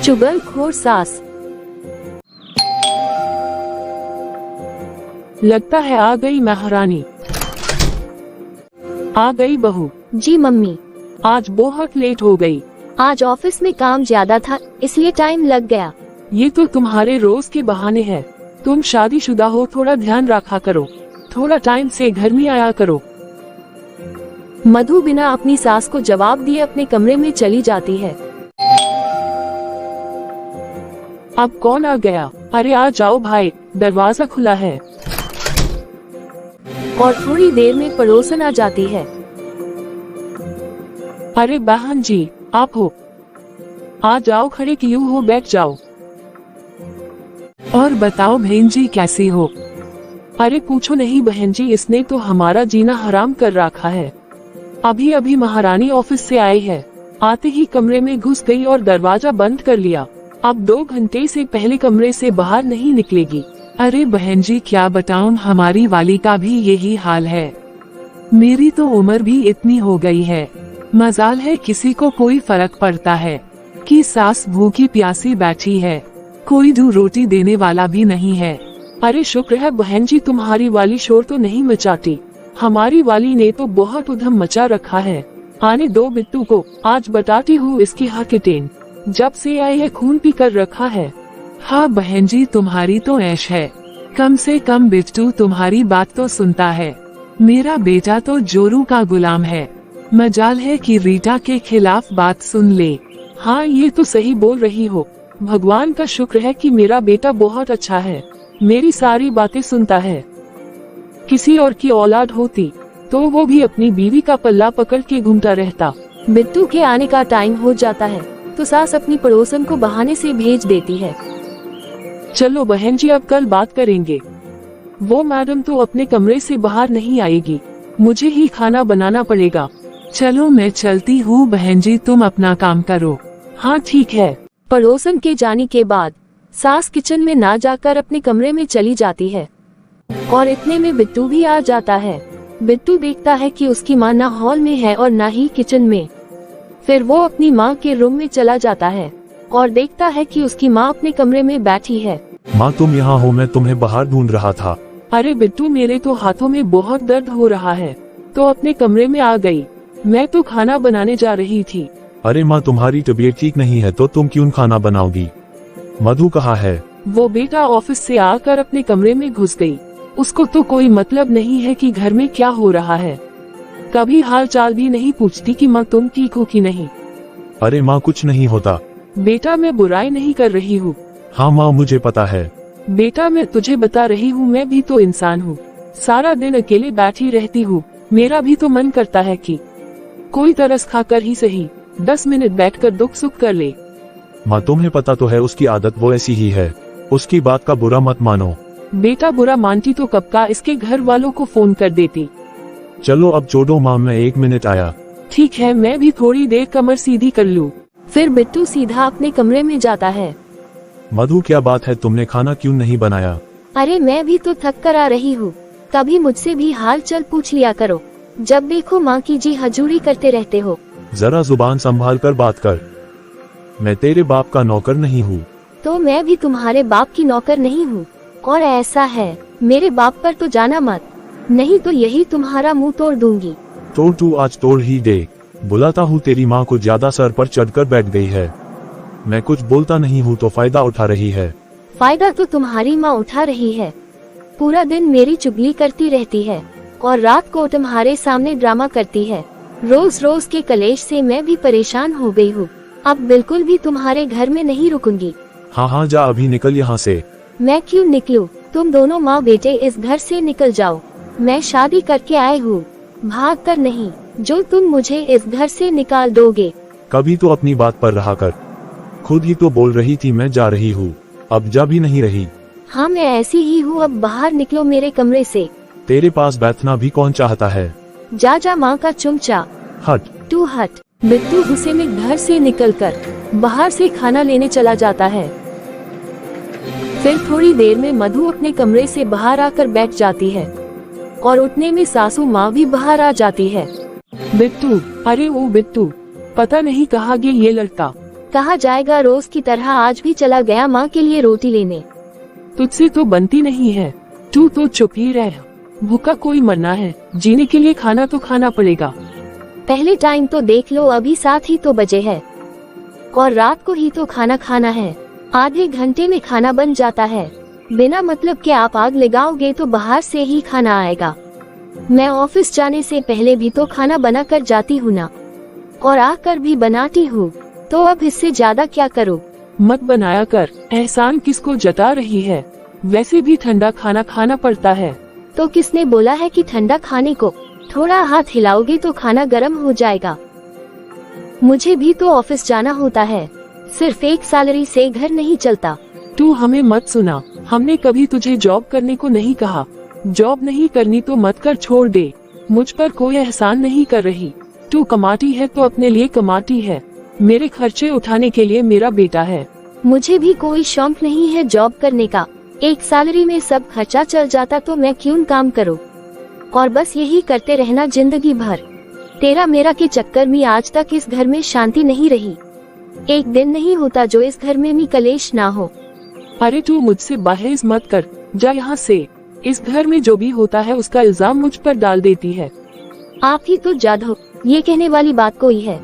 चुगलखोर सास। लगता है आ गई महारानी। आ गई बहू। जी मम्मी। आज बहुत लेट हो गई। आज ऑफिस में काम ज्यादा था इसलिए टाइम लग गया। ये तो तुम्हारे रोज के बहाने हैं। तुम शादीशुदा हो, थोड़ा ध्यान रखा करो। थोड़ा टाइम से घर में आया करो। मधु बिना अपनी सास को जवाब दिए अपने कमरे में चली जाती है। अब कौन आ गया? अरे आ जाओ भाई, दरवाजा खुला है। और थोड़ी देर में पड़ोसन आ जाती है। अरे बहन जी, आप हो? आ जाओ, खड़े क्यों हो, बैठ जाओ। और बताओ बहन जी कैसी हो? अरे पूछो नहीं बहन जी, इसने तो हमारा जीना हराम कर रखा है। अभी अभी महारानी ऑफिस से आई है, आते ही कमरे में घुस गई और दरवाजा बंद कर लिया। अब 2 घंटे से पहले कमरे से बाहर नहीं निकलेगी। अरे बहन जी क्या बताऊं, हमारी वाली का भी यही हाल है। मेरी तो उम्र भी इतनी हो गई है, मजाल है किसी को कोई फर्क पड़ता है कि सास भूखी प्यासी बैठी है, कोई 2 रोटी देने वाला भी नहीं है। अरे शुक्र है बहन जी तुम्हारी वाली शोर तो नहीं मचाती। हमारी वाली ने तो बहुत उधम मचा रखा है। आने दो बिट्टू को, आज बताती हूँ इसकी हकीकतें। जब से आए है खून पी कर रखा है। हाँ बहन जी तुम्हारी तो ऐश है, कम से कम बिट्टू तुम्हारी बात तो सुनता है। मेरा बेटा तो जोरू का गुलाम है, मजाल है कि रीटा के खिलाफ बात सुन ले। हाँ ये तो सही बोल रही हो, भगवान का शुक्र है कि मेरा बेटा बहुत अच्छा है, मेरी सारी बातें सुनता है। किसी और की औलाद होती तो वो भी अपनी बीवी का पल्ला पकड़ के घूमता रहता। बिट्टू के आने का टाइम हो जाता है तो सास अपनी पड़ोसन को बहाने से भेज देती है। चलो बहन जी अब कल बात करेंगे। वो मैडम तो अपने कमरे से बाहर नहीं आएगी, मुझे ही खाना बनाना पड़ेगा। चलो मैं चलती हूँ बहन जी, तुम अपना काम करो। हाँ ठीक है। पड़ोसन के जाने के बाद सास किचन में ना जाकर अपने कमरे में चली जाती है और इतने में बिट्टू भी आ जाता है। बिट्टू देखता है कि उसकी माँ ना हॉल में है और ना ही किचन में। फिर वो अपनी माँ के रूम में चला जाता है और देखता है कि उसकी माँ अपने कमरे में बैठी है। माँ तुम यहाँ हो, मैं तुम्हें बाहर ढूंढ रहा था। अरे बिट्टू मेरे तो हाथों में बहुत दर्द हो रहा है, तो अपने कमरे में आ गई। मैं तो खाना बनाने जा रही थी। अरे माँ तुम्हारी तबीयत ठीक नहीं है तो तुम क्यों खाना बनाओगी? मधु कहाँ है? वो बेटा ऑफिस से आकर अपने कमरे में घुस गई। उसको तो कोई मतलब नहीं है कि घर में क्या हो रहा है। कभी हाल चाल भी नहीं पूछती कि माँ तुम ठीक हो कि नहीं। अरे माँ कुछ नहीं होता। बेटा मैं बुराई नहीं कर रही हूँ। हाँ माँ मुझे पता है। बेटा मैं तुझे बता रही हूँ, मैं भी तो इंसान हूँ, सारा दिन अकेले बैठी रहती हूँ। मेरा भी तो मन करता है कि कोई तरस खाकर ही सही 10 मिनट बैठकर दुख सुख कर ले। माँ तुम्हें पता तो है उसकी आदत वो ऐसी ही है, उसकी बात का बुरा मत मानो। बेटा बुरा मानती तो कब का इसके घर वालों को फोन कर देती। चलो अब छोड़ो माँ, मैं 1 मिनट आया। ठीक है, मैं भी थोड़ी देर कमर सीधी कर लूँ। फिर बिट्टू सीधा अपने कमरे में जाता है। मधु क्या बात है, तुमने खाना क्यों नहीं बनाया? अरे मैं भी तो थक कर आ रही हूँ, कभी मुझसे भी हाल चाल पूछ लिया करो, जब देखो माँ की जी हजूरी करते रहते हो। जरा जुबान संभाल कर बात कर, मैं तेरे बाप का नौकर नहीं हूँ। तो मैं भी तुम्हारे बाप की नौकर नहीं हूँ, और ऐसा है मेरे बाप पर तो जाना मत, नहीं तो यही तुम्हारा मुंह तोड़ दूंगी। तो तू आज तोड़ ही दे। बुलाता हूँ तेरी माँ को ज्यादा सर पर चढ़कर बैठ गई है। मैं कुछ बोलता नहीं हूँ तो फायदा उठा रही है। फायदा तो तुम्हारी माँ उठा रही है, पूरा दिन मेरी चुगली करती रहती है और रात को तुम्हारे सामने ड्रामा करती है। रोज रोज के कलेश से मैं भी परेशान हो गई हूँ, अब बिल्कुल भी तुम्हारे घर में नहीं रुकूंगी। हाँ हाँ जा अभी निकल यहाँ से। मैं क्यों निकलूं? तुम दोनों माँ बेटे इस घर से निकल जाओ। मैं शादी करके आई हूँ, भाग कर नहीं, जो तुम मुझे इस घर से निकाल दोगे। कभी तो अपनी बात पर रहा कर, खुद ही तो बोल रही थी मैं जा रही हूँ, अब जा भी नहीं रही। हाँ मैं ऐसी ही हूँ, अब बाहर निकलो मेरे कमरे से। तेरे पास बैठना भी कौन चाहता है? जा जा माँ का चुमचा। हट। तू हट। बिट्टू गुस्से में घर से निकलकर बाहर से खाना लेने चला जाता है। फिर थोड़ी देर में मधु अपने कमरे से बाहर आकर बैठ जाती है और उठने में सासू माँ भी बाहर आ जाती है। बिट्टू, अरे ओ बिट्टू, पता नहीं कहाँ गया ये लड़का, कहा जाएगा रोज की तरह आज भी चला गया माँ के लिए रोटी लेने। तुझसे तो बनती नहीं है, तू तो चुप ही रह। भूखा कोई मरना है, जीने के लिए खाना तो खाना पड़ेगा। पहले टाइम तो देख लो, अभी 7 ही तो बजे है और रात को ही तो खाना खाना है। आधे घंटे में खाना बन जाता है। बिना मतलब के आप आग लगाओगे तो बाहर से ही खाना आएगा। मैं ऑफिस जाने से पहले भी तो खाना बना कर जाती हूँ ना, और आकर भी बनाती हूँ, तो अब इससे ज्यादा क्या करूँ। मत बनाया कर, एहसान किसको जता रही है। वैसे भी ठंडा खाना खाना पड़ता है। तो किसने बोला है कि ठंडा खाने को? थोड़ा हाथ हिलाओगे तो खाना गर्म हो जाएगा। मुझे भी तो ऑफिस जाना होता है, सिर्फ एक सैलरी से घर नहीं चलता। तू हमें मत सुना, हमने कभी तुझे जॉब करने को नहीं कहा। जॉब नहीं करनी तो मत कर, छोड़ दे। मुझ पर कोई एहसान नहीं कर रही। तू कमाती है तो अपने लिए कमाती है, मेरे खर्चे उठाने के लिए मेरा बेटा है। मुझे भी कोई शौक नहीं है जॉब करने का। एक सैलरी में सब खर्चा चल जाता तो मैं क्यों काम करूं? और बस यही करते रहना जिंदगी भर। तेरा मेरा के चक्कर में आज तक इस घर में शांति नहीं रही। एक दिन नहीं होता जो इस घर में कलेश ना हो। अरे तू मुझसे बहस मत कर, जा यहाँ से। इस घर में जो भी होता है उसका इल्जाम मुझ पर डाल देती है। आप ही तो जादू, ये कहने वाली बात कोई है?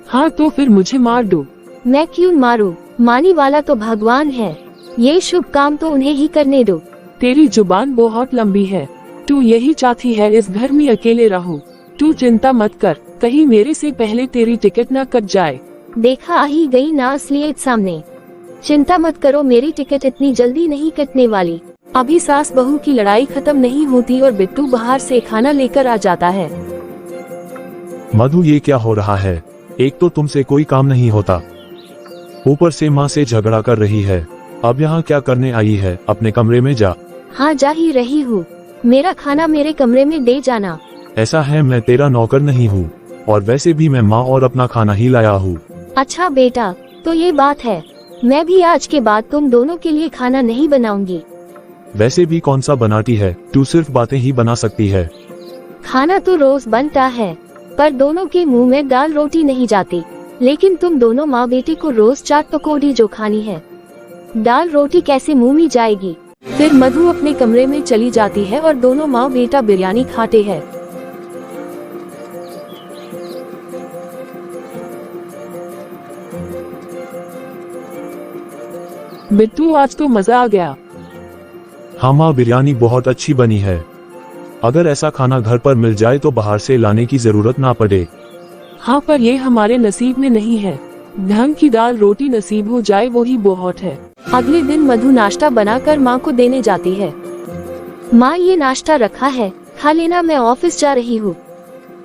हाँ तो फिर मुझे मार दो। मैं क्यों मारूं? मारने वाला तो भगवान है। ये शुभ काम तो उन्हें ही करने दो। तेरी जुबान बहुत लंबी है। तू यही चाहती है इस घर में अकेले रहूं। तू चिंता मत कर, कहीं मेरे से पहले तेरी टिकट न कट जाए। देखा आ ही गई ना असलियत सामने। चिंता मत करो, मेरी टिकट इतनी जल्दी नहीं कटने वाली। अभी सास बहू की लड़ाई खत्म नहीं होती और बिट्टू बाहर से खाना लेकर आ जाता है। मधु ये क्या हो रहा है? एक तो तुमसे कोई काम नहीं होता, ऊपर से माँ से झगड़ा कर रही है। अब यहाँ क्या करने आई है? अपने कमरे में जा। हाँ जा ही रही हूँ। मेरा खाना मेरे कमरे में दे जाना। ऐसा है, मैं तेरा नौकर नहीं हूँ, और वैसे भी मैं माँ और अपना खाना ही लाया हूँ। अच्छा बेटा, तो ये बात है। मैं भी आज के बाद तुम दोनों के लिए खाना नहीं बनाऊंगी। वैसे भी कौन सा बनाती है, तू सिर्फ बातें ही बना सकती है। खाना तो रोज बनता है, पर दोनों के मुंह में दाल रोटी नहीं जाती। लेकिन तुम दोनों माँ बेटे को रोज चाट पकौड़ी जो खानी है, दाल रोटी कैसे मुंह में जाएगी? फिर मधु अपने कमरे में चली जाती है और दोनों माँ बेटा बिरयानी खाते हैं। बिट्टू आज तो मजा आ गया। हाँ माँ, बिरयानी बहुत अच्छी बनी है। अगर ऐसा खाना घर पर मिल जाए तो बाहर से लाने की जरूरत ना पड़े। हाँ पर ये हमारे नसीब में नहीं है। ढंग की दाल रोटी नसीब हो जाए वही बहुत है। अगले दिन मधु नाश्ता बनाकर माँ को देने जाती है। माँ ये नाश्ता रखा है, खा लेना, मैं ऑफिस जा रही हूँ।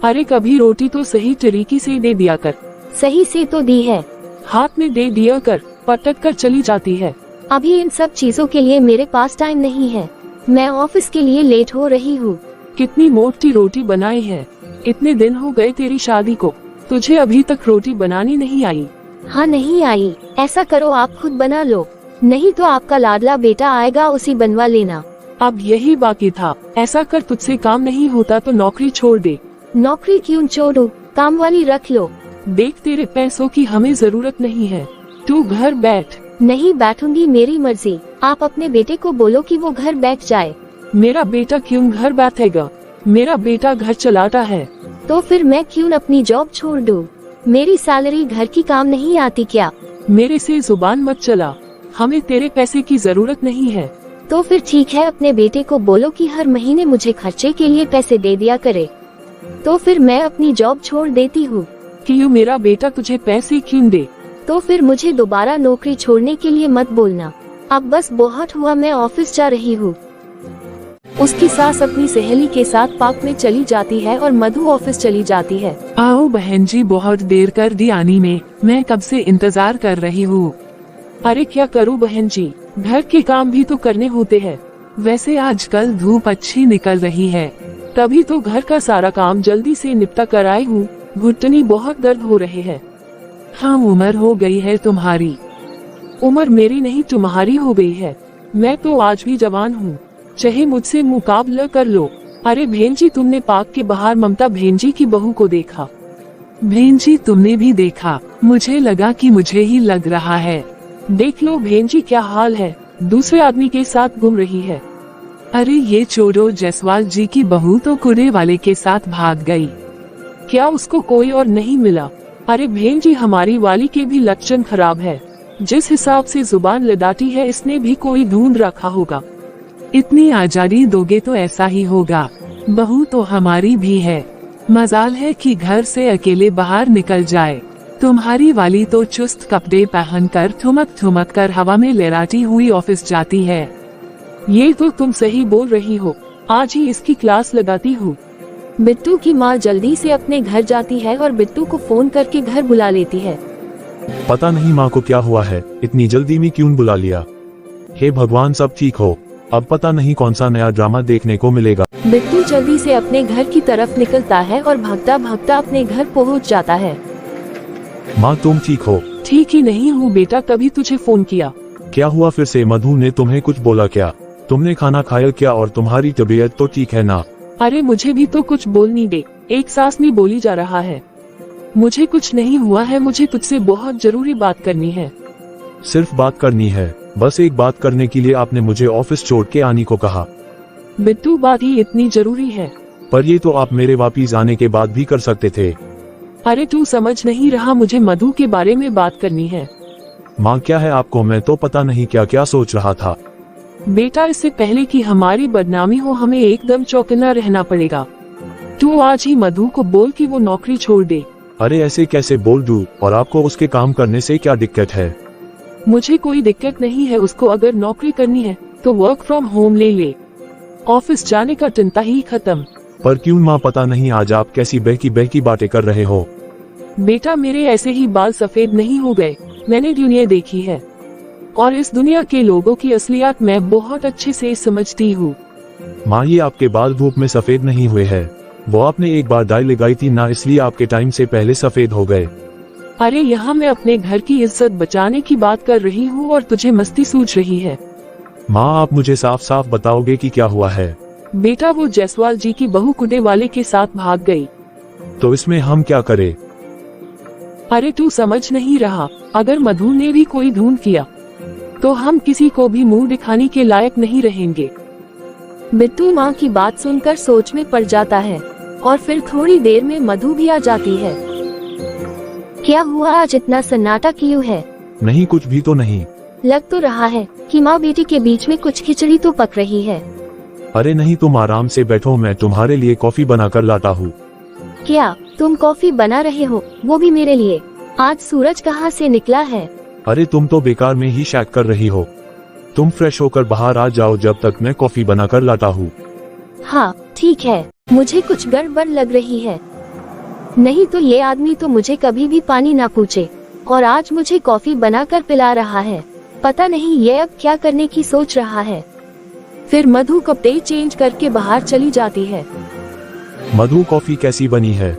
अरे कभी रोटी तो सही तरीके से दे दिया कर। सही से तो दी है। हाथ में दे दिया कर, पटक कर चली जाती है। अभी इन सब चीजों के लिए मेरे पास टाइम नहीं है। मैं ऑफिस के लिए लेट हो रही हूँ। कितनी मोटी रोटी बनाई है। इतने दिन हो गए तेरी शादी को, तुझे अभी तक रोटी बनानी नहीं आई? हाँ नहीं आई। ऐसा करो आप खुद बना लो, नहीं तो आपका लाडला बेटा आएगा, उसी बनवा लेना। अब यही बाकी था। ऐसा कर, तुझसे काम नहीं होता तो नौकरी छोड़ दे। नौकरी क्यों छोड़ूं? काम वाली रख लो। देख तेरे पैसों की हमें जरूरत नहीं है, तू घर बैठ। नहीं बैठूंगी, मेरी मर्जी। आप अपने बेटे को बोलो कि वो घर बैठ जाए। मेरा बेटा क्यों घर बैठेगा? मेरा बेटा घर चलाता है। तो फिर मैं क्यों अपनी जॉब छोड़ दूं? मेरी सैलरी घर की काम नहीं आती क्या? मेरे से जुबान मत चला, हमें तेरे पैसे की जरूरत नहीं है। तो फिर ठीक है, अपने बेटे को बोलो कि हर महीने मुझे खर्चे के लिए पैसे दे दिया करे। तो फिर मैं अपनी जॉब छोड़ देती हूँ। क्यों? मेरा बेटा तुझे पैसे क्यों दे? तो फिर मुझे दोबारा नौकरी छोड़ने के लिए मत बोलना। अब बस बहुत हुआ, मैं ऑफिस जा रही हूँ। उसकी सास अपनी सहेली के साथ पार्क में चली जाती है और मधु ऑफिस चली जाती है। आओ बहन जी, बहुत देर कर दी आने में, मैं कब से इंतजार कर रही हूँ। अरे क्या करूँ बहन जी, घर के काम भी तो करने होते हैं। वैसे आजकल धूप अच्छी निकल रही है, तभी तो घर का सारा काम जल्दी से निपटा कर आई हूँ। घुटने बहुत दर्द हो रहे हैं। हाँ, उम्र हो गई है तुम्हारी। उम्र मेरी नहीं तुम्हारी हो गई है। मैं तो आज भी जवान हूँ, चाहे मुझसे मुकाबला कर लो। अरे भेंजी, तुमने पार्क के बाहर ममता भेंजी की बहू को देखा? बहन जी तुमने भी देखा, मुझे लगा कि मुझे ही लग रहा है। देख लो बहन जी क्या हाल है, दूसरे आदमी के साथ घूम रही है। अरे ये चोरों जायसवाल जी की बहू तो कूड़े वाले के साथ भाग गई, क्या उसको कोई और नहीं मिला? अरे बहन जी हमारी वाली के भी लक्षण खराब है, जिस हिसाब से जुबान लदाती है इसने भी कोई ढूंढ रखा होगा। इतनी आजादी दोगे तो ऐसा ही होगा। बहू तो हमारी भी है, मजाल है कि घर से अकेले बाहर निकल जाए। तुम्हारी वाली तो चुस्त कपड़े पहनकर ठुमक ठुमक कर हवा में लहराती हुई ऑफिस जाती है। ये तो तुम सही बोल रही हो, आज ही इसकी क्लास लगाती हूँ। बिट्टू की माँ जल्दी से अपने घर जाती है और बिट्टू को फोन करके घर बुला लेती है। पता नहीं माँ को क्या हुआ है, इतनी जल्दी में क्यों बुला लिया। हे भगवान सब ठीक हो, अब पता नहीं कौन सा नया ड्रामा देखने को मिलेगा। बिट्टू जल्दी से अपने घर की तरफ निकलता है और भागता भागता अपने घर पहुंच जाता है। माँ तुम ठीक हो? ठीक ही नहीं हूँ बेटा, तभी तुझे फोन किया। क्या हुआ फिर से? मधु ने तुम्हें कुछ बोला क्या? तुमने खाना खाया क्या और तुम्हारी तबीयत तो ठीक है ना? अरे मुझे भी तो कुछ बोलनी दे, एक सांस में बोली जा रहा है। मुझे कुछ नहीं हुआ है, मुझे तुझसे बहुत जरूरी बात करनी है। सिर्फ बात करनी है? बस एक बात करने के लिए आपने मुझे ऑफिस छोड़ के आने को कहा? बिट्टू बात ही इतनी जरूरी है। पर ये तो आप मेरे वापिस आने के बाद भी कर सकते थे। अरे तू समझ नहीं रहा, मुझे मधु के बारे में बात करनी है। माँ क्या है आपको, मैं तो पता नहीं क्या क्या सोच रहा था। बेटा इससे पहले कि हमारी बदनामी हो हमें एकदम चौकन्ना रहना पड़ेगा। तू आज ही मधु को बोल कि वो नौकरी छोड़ दे। अरे ऐसे कैसे बोल दूं, और आपको उसके काम करने से क्या दिक्कत है? मुझे कोई दिक्कत नहीं है, उसको अगर नौकरी करनी है तो वर्क फ्रॉम होम ले ले, ऑफिस जाने का चिंता ही खत्म। पर क्यों माँ, पता नहीं आज आप कैसी बहकी बातें कर रहे हो। बेटा मेरे ऐसे ही बाल सफेद नहीं हो गए, मैंने दुनिया देखी है और इस दुनिया के लोगों की असलियत मैं बहुत अच्छे से समझती हूँ। माँ ये आपके बाल धूप में सफेद नहीं हुए हैं, वो आपने एक बार डाई लगाई थी ना, इसलिए आपके टाइम से पहले सफेद हो गए। अरे यहाँ मैं अपने घर की इज्जत बचाने की बात कर रही हूँ और तुझे मस्ती सूझ रही है। माँ आप मुझे साफ साफ बताओगे कि क्या हुआ है? बेटा वो जायसवाल जी की बहू कूड़े वाले के साथ भाग गई। तो इसमें हम क्या करें? अरे तू समझ नहीं रहा, अगर मधु ने भी कोई ढूंढ किया तो हम किसी को भी मुंह दिखाने के लायक नहीं रहेंगे। बिट्टू माँ की बात सुनकर सोच में पड़ जाता है और फिर थोड़ी देर में मधु भी आ जाती है। क्या हुआ, आज इतना सन्नाटा क्यों है? नहीं कुछ भी तो नहीं। लग तो रहा है कि माँ बेटी के बीच में कुछ खिचड़ी तो पक रही है। अरे नहीं तुम आराम से बैठो, मैं तुम्हारे लिए कॉफी बनाकर लाता हूँ। क्या तुम कॉफी बना रहे हो, वो भी मेरे लिए? आज सूरज कहाँ से निकला है? अरे तुम तो बेकार में ही शैक कर रही हो, तुम फ्रेश होकर बाहर आ जाओ जब तक मैं कॉफी बनाकर लाता हूँ। हाँ ठीक है, मुझे कुछ गड़बड़ लग रही है। नहीं तो ये आदमी तो मुझे कभी भी पानी ना पूछे और आज मुझे कॉफी बनाकर पिला रहा है। पता नहीं ये अब क्या करने की सोच रहा है। फिर मधु कपड़े चेंज करके बाहर चली जाती है। मधु कॉफी कैसी बनी है?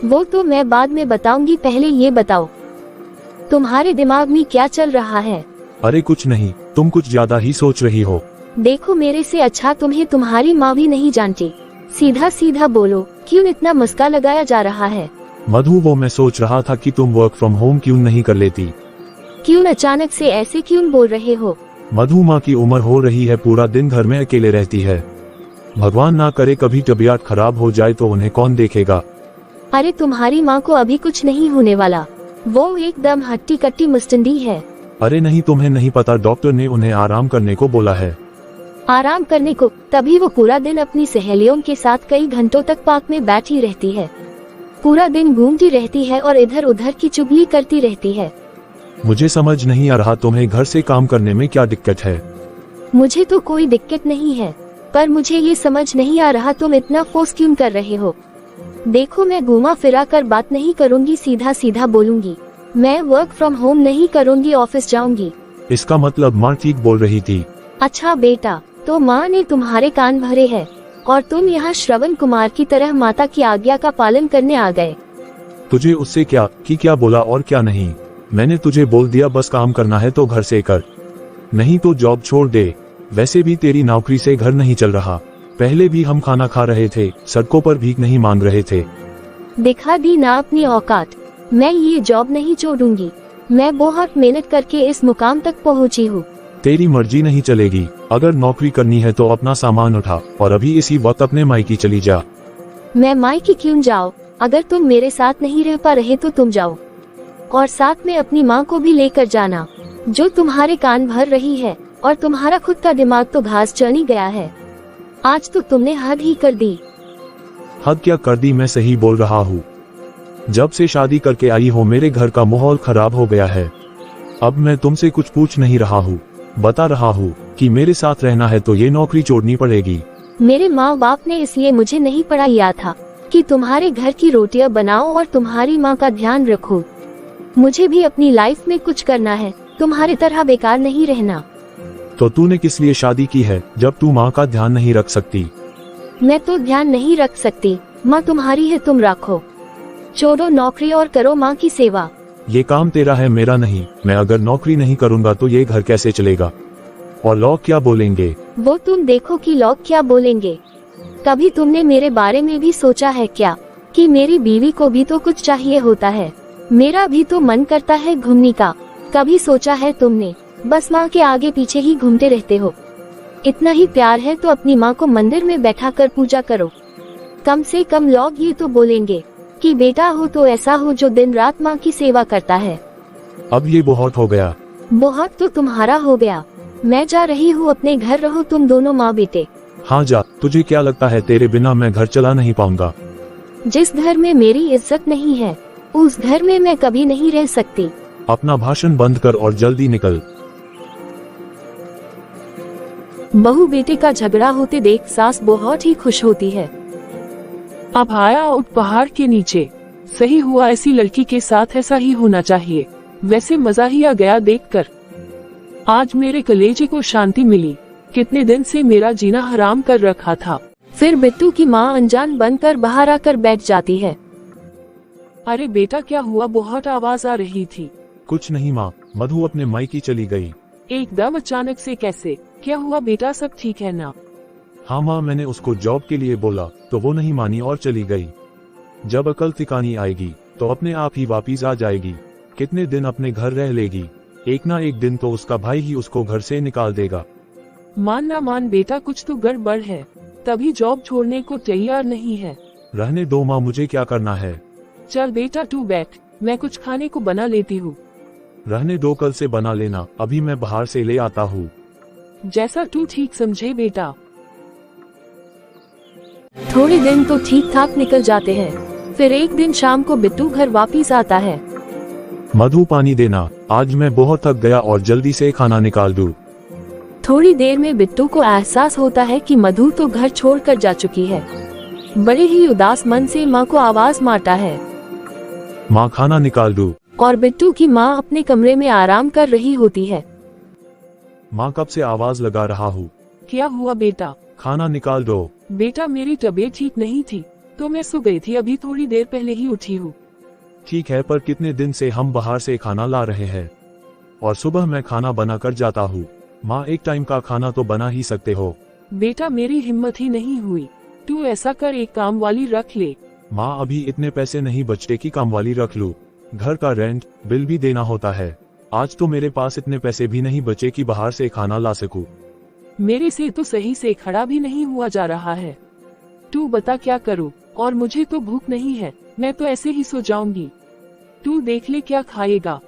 वो तो मैं बाद में बताऊंगी, पहले ये बताओ तुम्हारे दिमाग में क्या चल रहा है? अरे कुछ नहीं, तुम कुछ ज्यादा ही सोच रही हो। देखो मेरे से अच्छा तुम्हें तुम्हारी माँ भी नहीं जानती, सीधा सीधा बोलो, क्यों इतना मस्का लगाया जा रहा है? मधु वो मैं सोच रहा था कि तुम वर्क फ्रॉम होम क्यों नहीं कर लेती। क्यों अचानक से ऐसे क्यों बोल रहे हो? मधु माँ की उम्र हो रही है, पूरा दिन घर में अकेले रहती है, भगवान ना करे कभी तबीयत खराब हो जाए तो उन्हें कौन देखेगा। अरे तुम्हारी माँ को अभी कुछ नहीं होने वाला, वो एकदम हट्टी कट्टी मुस्तंडी है। अरे नहीं तुम्हें नहीं पता, डॉक्टर ने उन्हें आराम करने को बोला है। आराम करने को? तभी वो पूरा दिन अपनी सहेलियों के साथ कई घंटों तक पार्क में बैठी रहती है, पूरा दिन घूमती रहती है और इधर उधर की चुगली करती रहती है। मुझे समझ नहीं आ रहा तुम्हें घर से काम करने में क्या दिक्कत है। मुझे तो कोई दिक्कत नहीं है, पर मुझे ये समझ नहीं आ रहा तुम इतना फोर्स क्यों कर रहे हो। देखो मैं घुमा फिरा कर बात नहीं करूँगी, सीधा सीधा बोलूँगी, मैं वर्क फ्रॉम होम नहीं करूँगी, ऑफिस जाऊँगी। इसका मतलब माँ ठीक बोल रही थी। अच्छा बेटा, तो माँ ने तुम्हारे कान भरे हैं और तुम यहाँ श्रवण कुमार की तरह माता की आज्ञा का पालन करने आ गए। तुझे उससे क्या कि क्या बोला और क्या नहीं, मैंने तुझे बोल दिया बस काम करना है तो घर से कर, नहीं तो जॉब छोड़ दे। वैसे भी तेरी नौकरी से घर नहीं चल रहा, पहले भी हम खाना खा रहे थे, सड़कों पर भीख नहीं मांग रहे थे। दिखा दी ना अपनी औकात। मैं ये जॉब नहीं छोड़ूंगी। मैं बहुत मेहनत करके इस मुकाम तक पहुंची हूँ। तेरी मर्जी नहीं चलेगी। अगर नौकरी करनी है तो अपना सामान उठा और अभी इसी वक्त अपने मायके चली जा। मैं मायके क्यों जाऊँ? अगर तुम मेरे साथ नहीं रह पा रहे तो तुम जाओ, और साथ में अपनी माँ को भी लेकर जाना, जो तुम्हारे कान भर रही है। और तुम्हारा खुद का दिमाग तो घास चढ़ी गया है। आज तो तुमने हद ही कर दी। हद क्या कर दी? मैं सही बोल रहा हूँ। जब से शादी करके आई हो मेरे घर का माहौल खराब हो गया है। अब मैं तुमसे कुछ पूछ नहीं रहा हूँ, बता रहा हूँ कि मेरे साथ रहना है तो ये नौकरी छोड़नी पड़ेगी। मेरे माँ बाप ने इसलिए मुझे नहीं पढ़ाया था कि तुम्हारे घर की रोटियां बनाओ और तुम्हारी माँ का ध्यान रखो। मुझे भी अपनी लाइफ में कुछ करना है, तुम्हारी तरह बेकार नहीं रहना। तो तूने किस लिए शादी की है जब तू माँ का ध्यान नहीं रख सकती? मैं तो ध्यान नहीं रख सकती, माँ तुम्हारी है, तुम रखो। छोड़ो नौकरी और करो माँ की सेवा। ये काम तेरा है, मेरा नहीं। मैं अगर नौकरी नहीं करूँगा तो ये घर कैसे चलेगा? और लोग क्या बोलेंगे? वो तुम देखो कि लोग क्या बोलेंगे। कभी तुमने मेरे बारे में भी सोचा है क्या कि मेरी बीवी को भी तो कुछ चाहिए होता है? मेरा भी तो मन करता है घूमने का। कभी सोचा है तुमने? बस माँ के आगे पीछे ही घूमते रहते हो। इतना ही प्यार है तो अपनी माँ को मंदिर में बैठा कर पूजा करो। कम से कम लोग ये तो बोलेंगे कि बेटा हो तो ऐसा हो जो दिन रात माँ की सेवा करता है। अब ये बहुत हो गया। बहुत तो तुम्हारा हो गया। मैं जा रही हूँ, अपने घर रहो तुम दोनों माँ बेटे। हाँ जा। तुझे क्या लगता है तेरे बिना मैं घर चला नहीं पाऊंगा? जिस घर में मेरी इज्जत नहीं है उस घर में मैं कभी नहीं रह सकती। अपना भाषण बंद कर और जल्दी निकल। बहू बेटे का झगड़ा होते देख सास बहुत ही खुश होती है। अब आया उठ पहाड़ के नीचे। सही हुआ, ऐसी लड़की के साथ ऐसा ही होना चाहिए। वैसे मजा ही आ गया देखकर। आज मेरे कलेजे को शांति मिली। कितने दिन से मेरा जीना हराम कर रखा था। फिर बिट्टू की माँ अनजान बनकर बाहर आकर बैठ जाती है। अरे बेटा क्या हुआ? बहुत आवाज आ रही थी। कुछ नहीं माँ, मधु अपने मायके चली गई। एकदम अचानक से कैसे? क्या हुआ बेटा, सब ठीक है ना? हाँ माँ, मैंने उसको जॉब के लिए बोला तो वो नहीं मानी और चली गई। जब अकल ठिकानी आएगी तो अपने आप ही वापिस आ जाएगी। कितने दिन अपने घर रह लेगी? एक ना एक दिन तो उसका भाई ही उसको घर से निकाल देगा। मान ना मान बेटा, कुछ तो गड़बड़ है, तभी जॉब छोड़ने को तैयार नहीं है। रहने दो माँ, मुझे क्या करना है। चल बेटा तू बैठ, मैं कुछ खाने को बना लेती हूँ। रहने दो, कल से बना लेना, अभी मैं बाहर से ले आता हूँ। जैसा तू ठीक समझे बेटा। थोड़े दिन तो ठीक ठाक निकल जाते हैं। फिर एक दिन शाम को बिट्टू घर वापिस आता है। मधु पानी देना, आज मैं बहुत थक गया और जल्दी से खाना निकाल दूँ। थोड़ी देर में बिट्टू को एहसास होता है कि मधु तो घर छोड़कर जा चुकी है। बड़े ही उदास मन से माँ को आवाज मारता है। माँ खाना निकाल दूँ। और बिट्टू की माँ अपने कमरे में आराम कर रही होती है। माँ कब से आवाज लगा रहा हूँ। क्या हुआ बेटा? खाना निकाल दो। बेटा मेरी तबीयत ठीक नहीं थी तो मैं सो गई थी, अभी थोड़ी देर पहले ही उठी हूँ। ठीक है, पर कितने दिन से हम बाहर से खाना ला रहे हैं और सुबह मैं खाना बना कर जाता हूँ। माँ, एक टाइम का खाना तो बना ही सकते हो। बेटा मेरी हिम्मत ही नहीं हुई। तू ऐसा कर, एक काम वाली रख ले। माँ, अभी इतने पैसे नहीं बचते कि काम वाली रख लूँ। घर का रेंट बिल भी देना होता है। आज तो मेरे पास इतने पैसे भी नहीं बचे कि बाहर से खाना ला सकूं। मेरे से तो सही से खड़ा भी नहीं हुआ जा रहा है। तू बता क्या करूं? और मुझे तो भूख नहीं है, मैं तो ऐसे ही सो जाऊंगी। तू देख ले क्या खाएगा।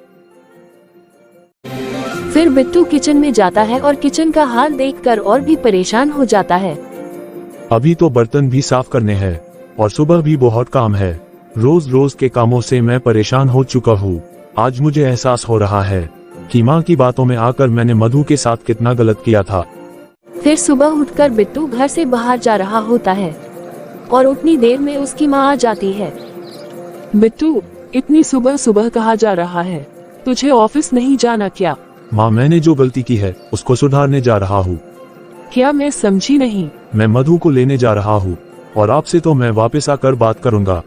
फिर बिट्टू किचन में जाता है और किचन का हाल देखकर और भी परेशान हो जाता है। अभी तो बर्तन भी साफ करने हैं और सुबह भी बहुत काम है। रोज रोज के कामों से मैं परेशान हो चुका हूँ। आज मुझे एहसास हो रहा है कि माँ की बातों में आकर मैंने मधु के साथ कितना गलत किया था। फिर सुबह उठकर बिट्टू घर से बाहर जा रहा होता है और उतनी देर में उसकी माँ आ जाती है। बिट्टू, इतनी सुबह सुबह कहाँ जा रहा है? तुझे ऑफिस नहीं जाना क्या? माँ, मैंने जो गलती की है उसको सुधारने जा रहा हूँ। क्या? मैं समझी नहीं। मैं मधु को लेने जा रहा हूँ और आपसे तो मैं वापस आकर बात करूँगा।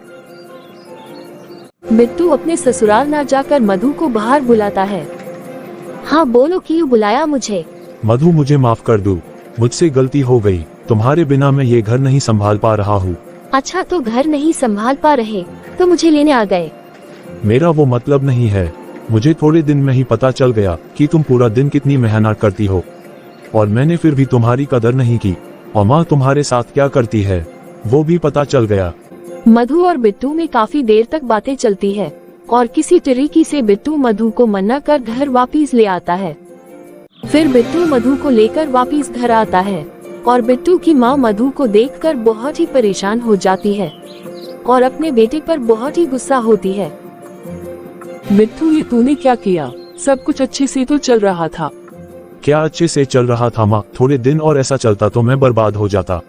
बिट्टू अपने ससुराल ना जाकर मधु को बाहर बुलाता है। हाँ बोलो, क्यों बुलाया मुझे? मधु, मुझे माफ कर दो, मुझसे गलती हो गई। तुम्हारे बिना मैं ये घर नहीं संभाल पा रहा हूँ। अच्छा, तो घर नहीं संभाल पा रहे तो मुझे लेने आ गए। मेरा वो मतलब नहीं है। मुझे थोड़े दिन में ही पता चल गया कि तुम पूरा दिन कितनी मेहनत करती हो, और मैंने फिर भी तुम्हारी कदर नहीं की। और माँ तुम्हारे साथ क्या करती है वो भी पता चल गया। मधु और बिट्टू में काफी देर तक बातें चलती है और किसी तरीके से बिट्टू मधु को मना कर घर वापिस ले आता है। फिर बिट्टू मधु को लेकर वापिस घर आता है और बिट्टू की माँ मधु को देखकर बहुत ही परेशान हो जाती है और अपने बेटे पर बहुत ही गुस्सा होती है। बिट्टू, ये तूने क्या किया? सब कुछ अच्छे से तो चल रहा था। क्या अच्छे से चल रहा था माँ? थोड़े दिन और ऐसा चलता तो मैं बर्बाद हो जाता।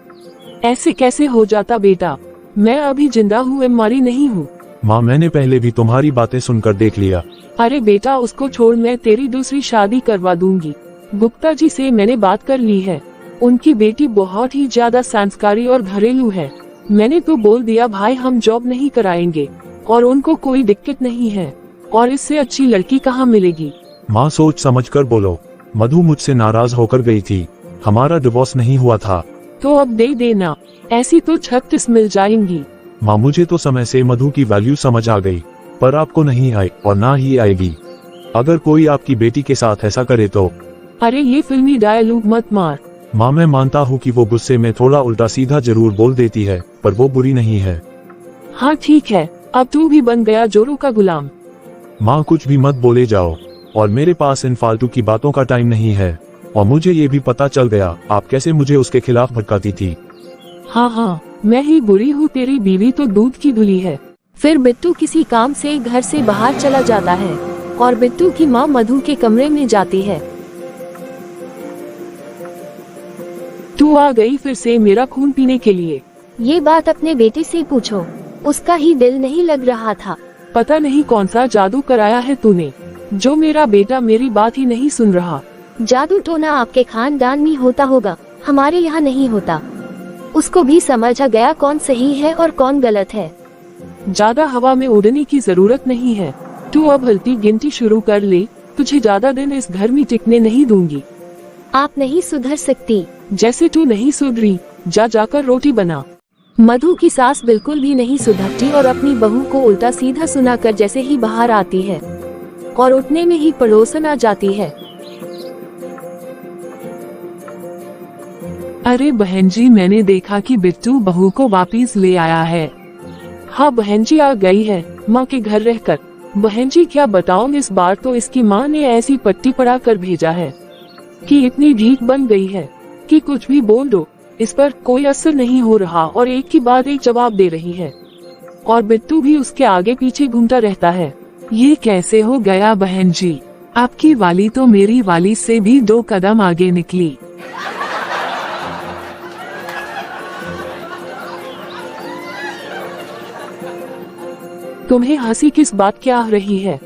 ऐसे कैसे हो जाता बेटा? मैं अभी जिंदा हूँ, मरी नहीं हूँ। माँ, मैंने पहले भी तुम्हारी बातें सुनकर देख लिया। अरे बेटा, उसको छोड़, मैं तेरी दूसरी शादी करवा दूंगी। गुप्ता जी से मैंने बात कर ली है। उनकी बेटी बहुत ही ज्यादा संस्कारी और घरेलू है। मैंने तो बोल दिया भाई, हम जॉब नहीं कराएंगे और उनको कोई दिक्कत नहीं है, और इससे अच्छी लड़की कहाँ मिलेगी। माँ, सोच समझ कर बोलो। मधु मुझसे नाराज होकर गई थी। हमारा डिवोर्स नहीं हुआ था। तो अब दे देना, ऐसी तो 36 मिल जाएंगी। माँ, मुझे तो समय से मधु की वैल्यू समझ आ गई, पर आपको नहीं आई और ना ही आएगी। अगर कोई आपकी बेटी के साथ ऐसा करे तो। अरे ये फिल्मी डायलॉग मत मार। माँ, मैं मानता हूँ कि वो गुस्से में थोड़ा उल्टा सीधा जरूर बोल देती है, पर वो बुरी नहीं है। हाँ ठीक है, अब तू भी बन गया जोरों का गुलाम। माँ, कुछ भी मत बोले जाओ, और मेरे पास इन फालतू की बातों का टाइम नहीं है। और मुझे ये भी पता चल गया आप कैसे मुझे उसके खिलाफ भड़काती थी। हाँ, मैं ही बुरी हूँ, तेरी बीवी तो दूध की धुली है। फिर बिट्टू किसी काम से घर से बाहर चला जाता है और बिट्टू की माँ मधु के कमरे में जाती है। तू आ गई फिर से मेरा खून पीने के लिए। ये बात अपने बेटे से पूछो, उसका ही दिल नहीं लग रहा था। पता नहीं कौन सा जादू कराया है तूने, जो मेरा बेटा मेरी बात ही नहीं सुन रहा। जादू टोना आपके खानदान में होता होगा, हमारे यहाँ नहीं होता। उसको भी समझ आ गया कौन सही है और कौन गलत है। ज्यादा हवा में उड़ने की जरूरत नहीं है। तू अब हल्ती गिनती शुरू कर ले, तुझे ज्यादा दिन इस घर में टिकने नहीं दूंगी। आप नहीं सुधर सकती। जैसे तू नहीं सुधरी, जाकर रोटी बना। मधु की सास बिल्कुल भी नहीं सुधरती और अपनी बहू को उल्टा सीधा सुनाकर जैसे ही बाहर आती है और उठने में ही पड़ोसन आ जाती है। अरे बहन जी, मैंने देखा कि बिट्टू बहू को वापिस ले आया है। हाँ बहन जी, आ गई है माँ के घर रहकर। बहन जी क्या बताऊं, इस बार तो इसकी माँ ने ऐसी पट्टी पड़ा कर भेजा है कि इतनी ढीठ बन गई है कि कुछ भी बोल दो, इस पर कोई असर नहीं हो रहा और एक के बाद एक जवाब दे रही है। और बिट्टू भी उसके आगे पीछे घूमता रहता है। ये कैसे हो गया बहन जी? आपकी वाली तो मेरी वाली से भी 2 कदम आगे निकली। तुम्हें हंसी किस बात की आ रही है?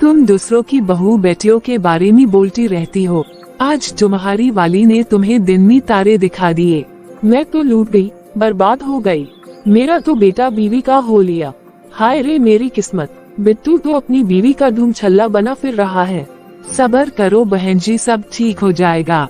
तुम दूसरों की बहू बेटियों के बारे में बोलती रहती हो। आज तुम्हारी वाली ने तुम्हें दिन में तारे दिखा दिए। मैं तो लूट गई, बर्बाद हो गई। मेरा तो बेटा बीवी का हो लिया। हाय रे मेरी किस्मत। बिट्टू तो अपनी बीवी का धूम छल्ला बना फिर रहा है। सब्र करो बहन जी, सब ठीक हो जाएगा।